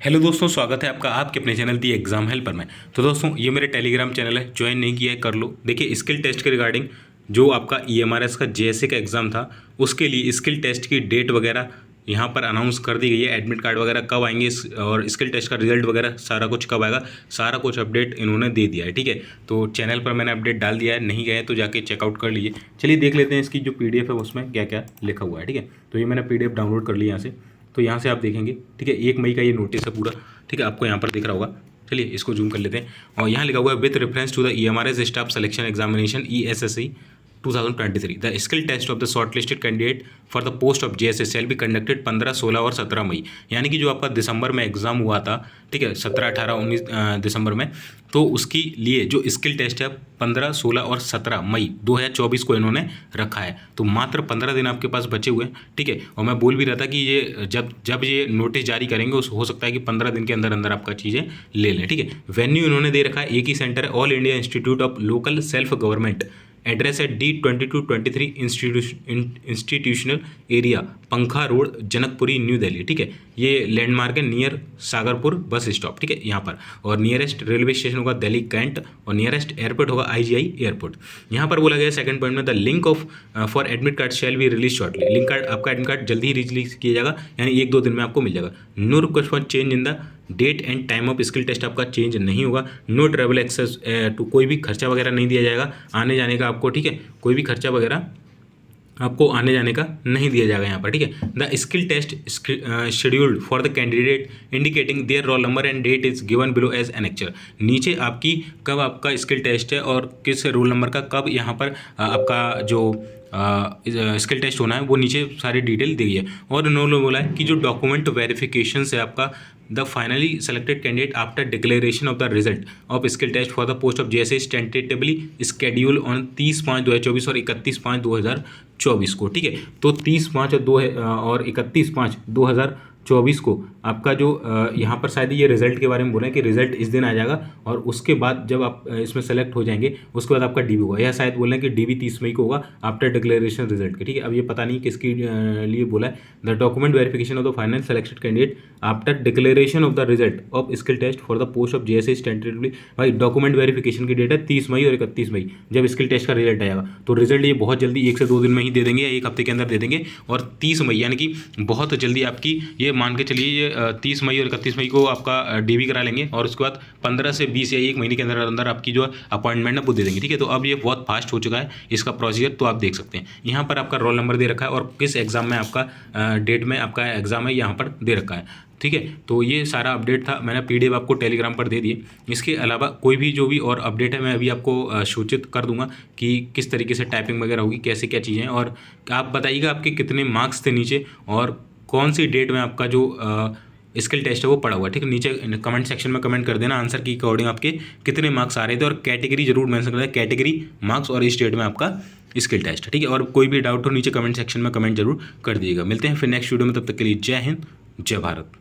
Hello दोस्तों, स्वागत है आपका आपके अपने चैनल दी एग्जाम हेल्पर में। तो दोस्तों, ये मेरे टेलीग्राम चैनल है, ज्वाइन नहीं किया है कर लो। देखिए, स्किल टेस्ट के रिगार्डिंग जो आपका ईएमआरएस का जेएसए का एग्ज़ाम था, उसके लिए स्किल टेस्ट की डेट वगैरह यहाँ पर अनाउंस कर दी गई है। एडमिट कार्ड वगैरह कब आएंगे और स्किल टेस्ट का रिजल्ट वगैरह सारा कुछ कब आएगा, सारा कुछ अपडेट इन्होंने दे दिया है। ठीक है, तो चैनल पर मैंने अपडेट डाल दिया है, नहीं गए तो जाके चेकआउट कर लीजिए। चलिए देख लेते हैं इसकी जो पीडीएफ है उसमें क्या क्या लिखा हुआ है। ठीक है, तो ये मैंने पीडीएफ डाउनलोड कर लिया यहाँ से। तो यहाँ से आप देखेंगे, ठीक है, 1 मई का ये नोटिस है पूरा। ठीक है, आपको यहाँ पर दिख रहा होगा। चलिए इसको जूम कर लेते हैं और यहाँ लिखा हुआ है with reference to the EMRS staff selection examination ESSE 2023 the skill test of the shortlisted candidate for the post of JSA shall be conducted 15, 16 और 17 मई। यानी कि जो आपका दिसंबर में एग्जाम हुआ था, ठीक है, 17, 18, 19 दिसंबर में, तो उसके लिए जो स्किल टेस्ट है 15, 16 और 17 मई 2024 को इन्होंने रखा है। तो मात्र 15 दिन आपके पास बचे हुए हैं। ठीक है, और मैं बोल भी रहा था कि ये जब ये नोटिस जारी करेंगे हो सकता है कि 15 दिन के अंदर अंदर आपका चीज़ें ले लें। ठीक है, वेन्यू इन्होंने दे रखा है, एक ही सेंटर है, all India institute of local self government. Address है D2223 इंस्टीट्यूशनल एरिया, पंखा रोड, जनकपुरी, न्यू दिल्ली। ठीक है, ये लैंडमार्क है नियर सागरपुर बस स्टॉप। ठीक है, यहाँ पर, और नियरेस्ट रेलवे स्टेशन होगा दिल्ली कैंट, और नियरेस्ट एयरपोर्ट होगा IGI एयरपोर्ट। यहाँ पर बोला गया सेकंड पॉइंट में, the link of for admit card shall be release shortly. Link card, आपका एडमिट कार्ड जल्दी ही रिलीज किया जाएगा, यानी 1-2 दिन में आपको मिल जाएगा। No request for change in the date and time of skill test, आपका चेंज नहीं होगा। नो ट्रैवल एक्सेस टू, कोई भी खर्चा वगैरह नहीं दिया जाएगा आने जाने का आपको। ठीक है, कोई भी खर्चा वगैरह आपको आने जाने का नहीं दिया जाएगा यहाँ पर। ठीक है, the skill test scheduled for the candidate indicating their roll number and date is given below as annexure. नीचे आपकी कब आपका स्किल टेस्ट है और किस रोल नंबर का कब यहाँ पर आपका जो स्किल टेस्ट होना है वो नीचे सारी डिटेल दी है। और उन्होंने बोला है कि जो डॉक्यूमेंट वेरिफिकेशन है आपका, the finally selected candidate after declaration of the result of skill test for the post of JSA tentatively schedule on 30/5/2024 और 31/5/2024 को। ठीक है, तो 30/5 और 31/5/2024 को आपका जो यहाँ पर शायद ये रिजल्ट के बारे में बोल रहे हैं कि रिजल्ट इस दिन आ जाएगा, और उसके बाद जब आप इसमें सेलेक्ट हो जाएंगे उसके बाद आपका डीबी होगा, या शायद बोल रहे हैं कि डीबी 30 मई को होगा आफ्टर डिक्लेरेशन रिजल्ट के। ठीक है, अब ये पता नहीं किसके लिए बोला है। The document verification of the final selected candidate after declaration of the result of skill test for the post of JSA tentatively. भाई, डॉक्यूमेंट वेरिफिकेशन की डेट है 30 मई और 31 मई, जब स्किल टेस्ट का रिजल्ट आएगा। तो रिजल्ट ये बहुत जल्दी 1 से 2 दिन में ही दे देंगे, या 1 हफ्ते के अंदर दे देंगे। और 30 मई यानी कि बहुत जल्दी आपकी, ये मान के चलिए, ये 30 मई और 31 मई को आपका डीबी करा लेंगे, और उसके बाद 15 से 20 या 1 महीने के अंदर अंदर आपकी जो अपॉइंटमेंट है वो दे देंगे। ठीक है, तो अब ये बहुत फास्ट हो चुका है इसका प्रोसीजर। तो आप देख सकते हैं यहाँ पर आपका रोल नंबर दे रखा है और किस एग्जाम में आपका डेट में आपका एग्जाम है यहाँ पर दे रखा है। ठीक है, तो ये सारा अपडेट था, मैंने पीडीएफ आपको टेलीग्राम पर दे दिए। इसके अलावा कोई भी जो भी और अपडेट है मैं अभी आपको सूचित कर दूंगा कि किस तरीके से टाइपिंग वगैरह होगी, कैसे क्या चीज़ें हैं। और आप बताइएगा आपके कितने मार्क्स थे नीचे, और कौन सी डेट में आपका जो स्किल टेस्ट है वो पड़ा हुआ है। ठीक है, नीचे कमेंट सेक्शन में कमेंट कर देना आंसर की अकॉर्डिंग आपके कितने मार्क्स आ रहे थे, और कैटेगरी जरूर मेंशन कर देना, कैटेगरी मार्क्स और इस डेट में आपका स्किल टेस्ट है। ठीक है, और कोई भी डाउट हो नीचे कमेंट सेक्शन में कमेंट जरूर कर दीजिएगा। मिलते हैं फिर नेक्स्ट वीडियो में, तब तक के लिए जय हिंद, जय भारत।